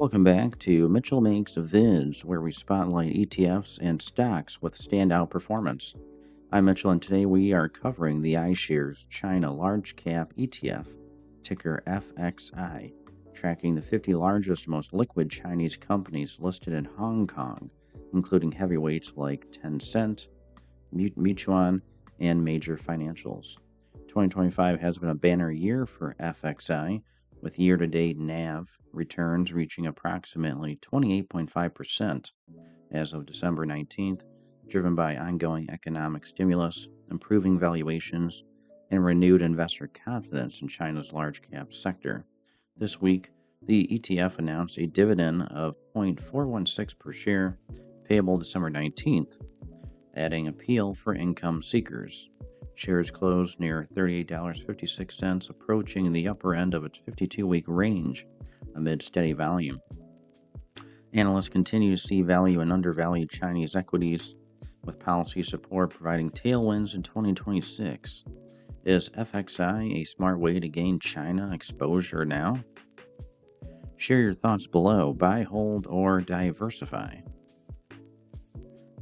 Welcome back to Mitchell Makes Vids, where we spotlight ETFs and stocks with standout performance. I'm Mitchell, and today we are covering the iShares China Large Cap ETF, ticker FXI, tracking the 50 largest, most liquid Chinese companies listed in Hong Kong, including heavyweights like Tencent, Meituan, and major financials. 2025 has been a banner year for FXI, with year-to-date NAV returns reaching approximately 28.5% as of December 19th, driven by ongoing economic stimulus, improving valuations, and renewed investor confidence in China's large cap sector. This week, the ETF announced a dividend of 0.416 per share, payable December 19th, adding appeal for income seekers. Shares closed near $38.56, approaching the upper end of its 52-week range amid steady volume. Analysts continue to see value in undervalued Chinese equities, with policy support providing tailwinds in 2026. Is FXI a smart way to gain China exposure now? Share your thoughts below. Buy, hold, or diversify.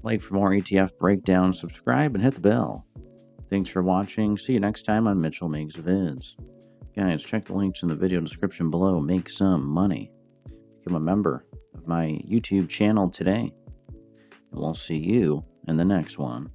Like for more ETF breakdowns, subscribe and hit the bell. Thanks for watching. See you next time on Mitchell Makes Vids. Guys, check the links in the video description below. Make some money. Become a member of my YouTube channel today. And we'll see you in the next one.